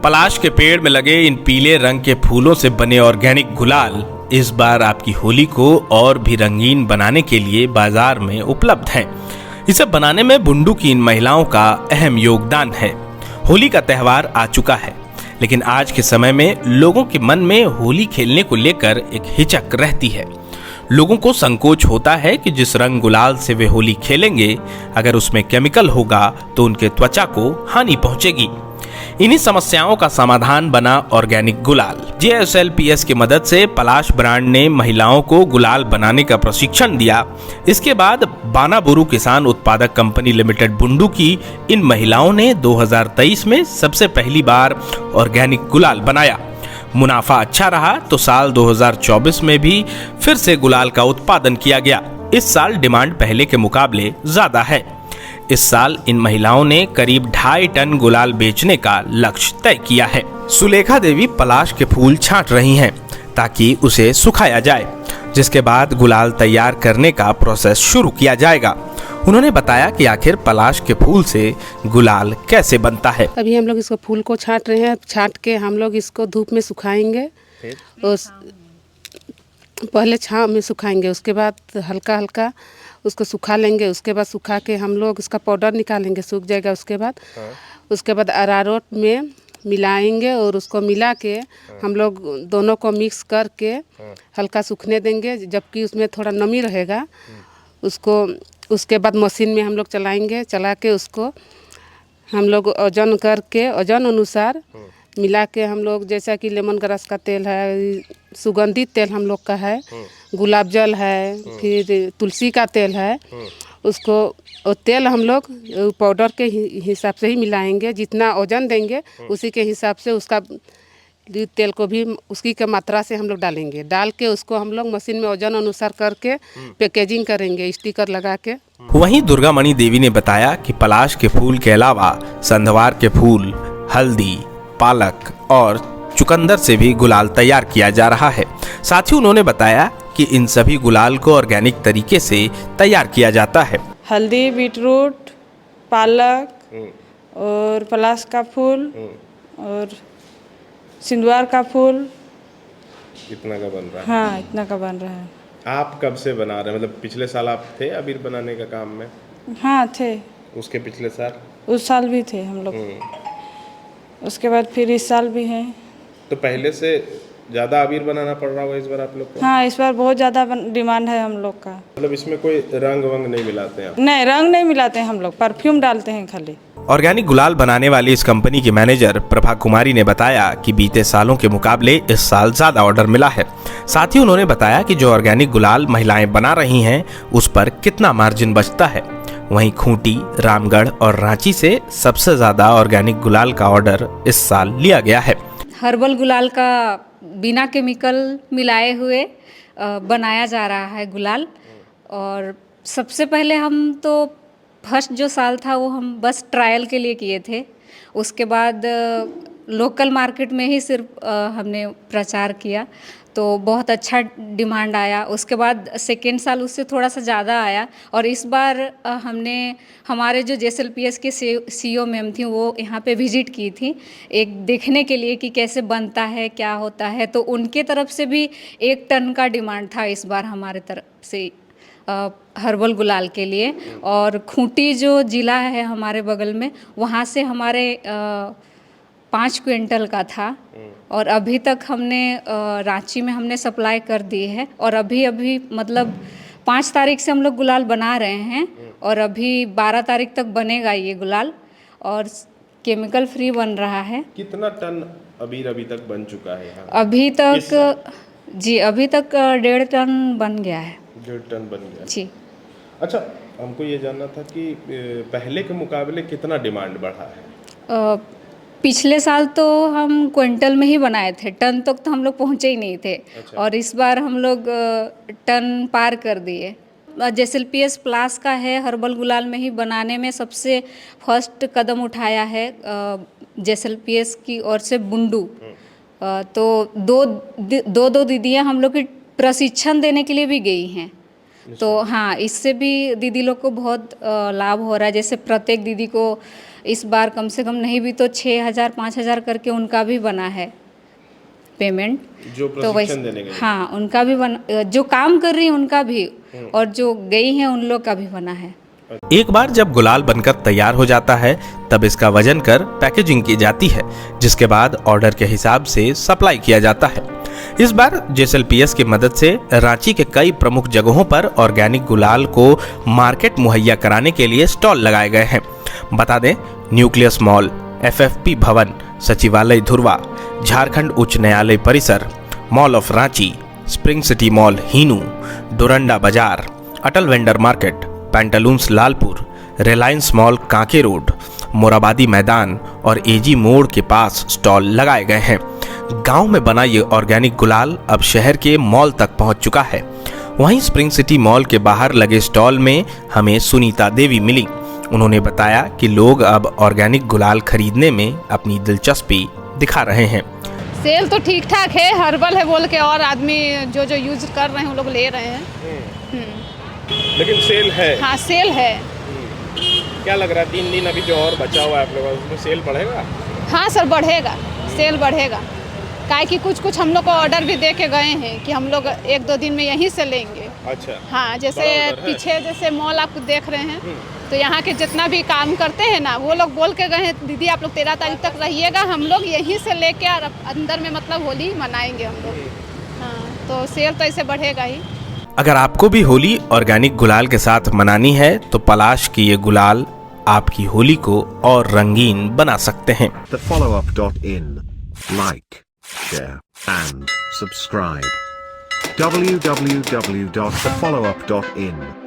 पलाश के पेड़ में लगे इन पीले रंग के फूलों से बने ऑर्गेनिक गुलाल इस बार आपकी होली को और भी रंगीन बनाने के लिए बाजार में उपलब्ध हैं। इसे बनाने में बुंडू की इन महिलाओं का अहम योगदान है। होली का त्योहार आ चुका है, लेकिन आज के समय में लोगों के मन में होली खेलने को लेकर एक हिचक रहती है। लोगों को संकोच होता है कि जिस रंग गुलाल से वे होली खेलेंगे, अगर उसमें केमिकल होगा तो उनके त्वचा को हानि पहुंचेगी। इन्हीं समस्याओं का समाधान बना ऑर्गेनिक गुलाल। JSLPS की मदद से पलाश ब्रांड ने महिलाओं को गुलाल बनाने का प्रशिक्षण दिया। इसके बाद बानाबुरु किसान उत्पादक कंपनी लिमिटेड बुंडू की इन महिलाओं ने 2023 में सबसे पहली बार ऑर्गेनिक गुलाल बनाया। मुनाफा अच्छा रहा तो साल 2024 में भी फिर से गुलाल का उत्पादन किया गया। इस साल डिमांड पहले के मुकाबले ज्यादा है। इस साल इन महिलाओं ने करीब 2.5 टन गुलाल बेचने का लक्ष्य तय किया है। सुलेखा देवी पलाश के फूल छांट रही हैं ताकि उसे सुखाया जाए, जिसके बाद गुलाल तैयार करने का प्रोसेस शुरू किया जाएगा। उन्होंने बताया कि आखिर पलाश के फूल से गुलाल कैसे बनता है। अभी हम लोग इसको फूल को छांट रहे हैं। छांट के हम लोग इसको धूप में सुखाएंगे। पहले छांव में सुखाएंगे, उसके बाद हल्का हल्का उसको सुखा लेंगे। उसके बाद सुखा के हम लोग इसका पाउडर निकालेंगे, सूख जाएगा। उसके बाद अरारोट में मिलाएंगे और उसको मिला के हम लोग दोनों को मिक्स करके हल्का सूखने देंगे, जबकि उसमें थोड़ा नमी रहेगा। उसके बाद मशीन में हम लोग चलाएंगे। चला के उसको हम लोग ओजन करके ओजन अनुसार मिला के हम लोग, जैसा कि लेमन ग्रास का तेल है, सुगंधित तेल हम लोग का है, गुलाब जल है, फिर तुलसी का तेल है, उसको तेल हम लोग पाउडर के हिसाब से ही मिलाएंगे। जितना ओजन देंगे उसी के हिसाब से उसका तेल को भी उसकी के मात्रा से हम लोग डालेंगे। डाल के उसको हम लोग मशीन में ओजन अनुसार करके पैकेजिंग करेंगे, स्टिकर लगा के। वहीं दुर्गामणि देवी ने बताया कि पलाश के फूल के अलावा संधवार के फूल, हल्दी, पालक और चुकंदर से भी गुलाल तैयार किया जा रहा है। साथ ही उन्होंने बताया कि इन सभी गुलाल को ऑर्गेनिक तरीके से तैयार किया जाता है। हल्दी, बीटरूट, पालक और पलाश का फूल और सिंदूर का फूल। इतना का बन रहा है? हाँ, इतना का बन रहा है। आप कब से बना रहे हैं? मतलब पिछले साल आप थे अबीर बनाने का काम में? हाँ थे। उसके पिछले साल? उस साल भी थे हम लोग। उसके बाद फिर इस साल भी हैं। तो पहले से ज़्यादा अबीर बनाना पड़ रहा होगा इस बार आप लोग को? हाँ, इस बार बहुत ज़्यादा डिमांड है हम लोग का। मतलब इसमें कोई रंग वंग नहीं मिलाते हैं? नहीं, रंग नहीं मिलाते हैं हम लोग, परफ्यूम डालते हैं खाली। ऑर्गेनिक गुलाल बनाने वाली इस कंपनी की मैनेजर प्रभा कुमारी ने बताया कि बीते सालों के मुकाबले इस साल ज्यादा ऑर्डर मिला है। साथ ही उन्होंने बताया कि जो ऑर्गेनिक गुलाल महिलाएं बना रही हैं, उस पर कितना मार्जिन बचता है। वहीं खूंटी, रामगढ़ और रांची से सबसे ज्यादा ऑर्गेनिक गुलाल का ऑर्डर इस साल लिया गया है। हर्बल गुलाल का बिना केमिकल मिलाए हुए बनाया जा रहा है गुलाल। और सबसे पहले हम तो फर्स्ट जो साल था वो हम बस ट्रायल के लिए किए थे। उसके बाद लोकल मार्केट में ही सिर्फ हमने प्रचार किया, तो बहुत अच्छा डिमांड आया। उसके बाद सेकेंड साल उससे थोड़ा सा ज़्यादा आया। और इस बार हमने हमारे जो JSLPS के CEO मैम थी, वो यहाँ पे विजिट की थी एक देखने के लिए कि कैसे बनता है, क्या होता है। तो उनके तरफ से भी 1 टन का डिमांड था इस बार हमारे तरफ से हर्बल गुलाल के लिए। और खूंटी जो ज़िला है हमारे बगल में, वहाँ से हमारे 5 क्विंटल का था। और अभी तक हमने रांची में हमने सप्लाई कर दी है। और अभी मतलब 5 तारीख से हम लोग गुलाल बना रहे हैं और अभी 12 तारीख तक बनेगा ये गुलाल और केमिकल फ्री बन रहा है। कितना टन अबीर अभी तक बन चुका है यहाँ? अभी तक 1.5 टन बन गया है। 1.5 टन बन गया जी। अच्छा, हमको ये जानना था कि पहले के मुकाबले कितना डिमांड बढ़ा है? पिछले साल तो हम क्विंटल में ही बनाए थे, टन तक तो हम लोग पहुँचे ही नहीं थे। अच्छा। और इस बार हम लोग टन पार कर दिए। JSLPS प्लास का है, हर्बल गुलाल में ही बनाने में सबसे फर्स्ट कदम उठाया है JSLPS की ओर से बुंडू। तो दो दीदियाँ हम लोग की प्रशिक्षण देने के लिए भी गई हैं। तो हाँ, इससे भी दीदी लोग को बहुत लाभ हो रहा है। जैसे प्रत्येक दीदी को इस बार कम से कम नहीं भी तो 6,000 5,000 करके उनका भी बना है पेमेंट। जो प्रशिक्षण देने गए। हाँ, उनका भी बना, जो काम कर रही है उनका भी, और जो गई हैं उन लोग का भी बना है। एक बार जब गुलाल बनकर तैयार हो जाता है तब इसका वजन कर पैकेजिंग की जाती है, जिसके बाद ऑर्डर के हिसाब से सप्लाई किया जाता है। इस बार JSLPS की मदद से रांची के कई प्रमुख जगहों पर ऑर्गेनिक गुलाल को मार्केट मुहैया कराने के लिए स्टॉल लगाए गए हैं। बता दें, न्यूक्लियस मॉल, FFP भवन, सचिवालय धुरवा, झारखंड उच्च न्यायालय परिसर, mall of Ranchi, spring city mall Hinoo, Doranda बाजार, Atal vendor market, Pantaloons Lalpur, Reliance mall Kanke road, Morabadi मैदान और AG मोड़ के पास स्टॉल लगाए गए हैं। गांव में बना ये ऑर्गेनिक गुलाल अब शहर के मॉल तक पहुंच चुका है। वहीं स्प्रिंग सिटी मॉल के बाहर लगे स्टॉल में हमें सुनीता देवी मिली। उन्होंने बताया कि लोग अब ऑर्गेनिक गुलाल खरीदने में अपनी दिलचस्पी दिखा रहे हैं। सेल तो ठीक ठाक है, हर्बल है बोल के, और आदमी जो जो यूज कर रहे हैं वो लोग ले रहे हैं। लेकिन सेल है। हाँ, सेल है। क्या लग रहा है 3 दिन अभी जो और बचा हुआ है आप लोगों का, उसमें सेल बढ़ेगा? हाँ सर, बढ़ेगा, सेल बढ़ेगा। काहे कि कुछ हम लोग को ऑर्डर भी दे के गए हैं कि हम लोग 1-2 दिन में यहीं से लेंगे। अच्छा। हाँ, जैसे पीछे जैसे मॉल आप देख रहे हैं, तो यहाँ के जितना भी काम करते हैं ना, वो लोग बोल के गए हैं दीदी आप लोग 13 तारीख तक रहिएगा, हम लोग यहीं से लेके और अंदर में मतलब होली मनाएंगे हम लोग। हाँ, तो सेल तो ऐसे बढ़ेगा ही। अगर आपको भी होली ऑर्गेनिक गुलाल के साथ मनानी है तो पलाश की ये गुलाल आपकी होली को और रंगीन बना सकते हैं। thefollowup.in. Like, share and subscribe. www.thefollowup.in